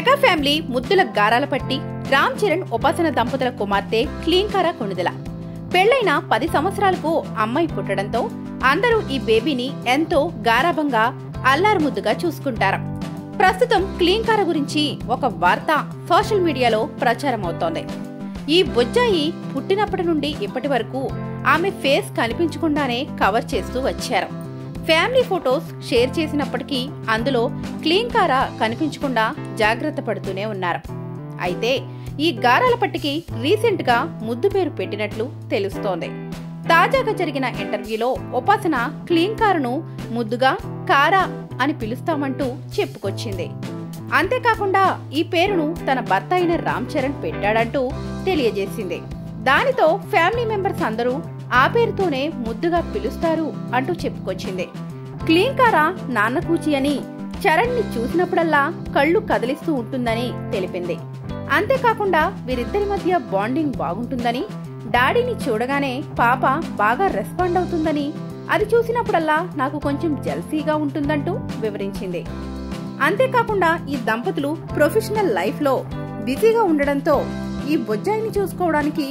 Mega family ముద్దుల గారాల పట్టి రామ్ చరణ్ ఉపాసన దంపతుల కుమార్తె క్లీంకార కొణిదెల. పెళ్లైన 10 సంవత్సరాలకు అమ్మాయి పుట్టడంతో అందరూ ఈ బేబీని ఎంతో గారాబంగా అల్లారుముద్దుగా చూసుకుంటారు. ప్రస్తుతం క్లీంకార గురించి ఒక వార్త సోషల్ మీడియాలో ప్రచారమవుతోంది. ఈ బొజ్జాయి పుట్టినప్పటి నుండి ఇప్పటి వరకు ఆమె ఫేస్ కనిపించకుండానే కవర్ చేస్తూ వచ్చారు. ఫ్యామిలీ ఫొటోస్ షేర్ చేసినప్పటికీ అందులో క్లీంకార కనిపించకుండా జాగ్రత్త పడుతూనే ఉన్నారు. అయితే ఈ గారాల పట్టికి రీసెంట్ గా ముద్దు పేరు పెట్టినట్లు తెలుస్తోంది. తాజాగా జరిగిన ఇంటర్వ్యూలో ఉపాసన క్లీంకారను ముద్దుగా కారా అని పిలుస్తామంటూ చెప్పుకొచ్చింది. అంతేకాకుండా ఈ పేరును తన భర్త అయిన రామ్ చరణ్ పెట్టాడంటూ తెలియజేసింది. దానితో ఫ్యామిలీ మెంబర్స్ అందరూ ఆ పేరుతోనే ముద్దుగా పిలుస్తారు అంటూ చెప్పుకొచ్చింది. క్లీంకార నాన్న కూచి అని, చరణ్ ని చూసినప్పుడల్లా కళ్ళు కదిలిస్తూ ఉంటుందని తెలిపింది. అంతేకాకుండా వీరిద్దరి మధ్య బాండింగ్ బాగుంటుందని, డాడీని చూడగానే పాప బాగా రెస్పాండ్ అవుతుందని, అది చూసినప్పుడల్లా నాకు కొంచెం జెల్సీగా ఉంటుందంటూ వివరించింది. అంతేకాకుండా ఈ దంపతులు ప్రొఫెషనల్ లైఫ్ లో బిజీగా ఉండడంతో ఈ బొజ్జాయిని చూసుకోవడానికి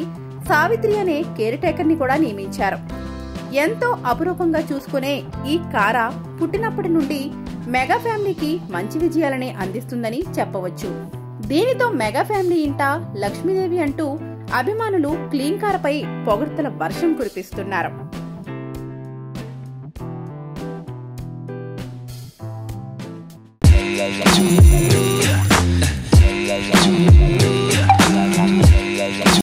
సావిత్రి అనే కేర్ టేకర్ ని కూడా నియమించారు. ఎంతో అపురూపంగా చూసుకునే ఈ కార పుట్టినప్పటి నుండి మెగా ఫ్యామిలీకి మంచి విజయాలనే అందిస్తుందని చెప్పవచ్చు. దీనితో మెగా ఫ్యామిలీ ఇంట లక్ష్మీదేవి అంటూ అభిమానులు క్లీంకారపై పొగడ్తల వర్షం కురిపిస్తున్నారు.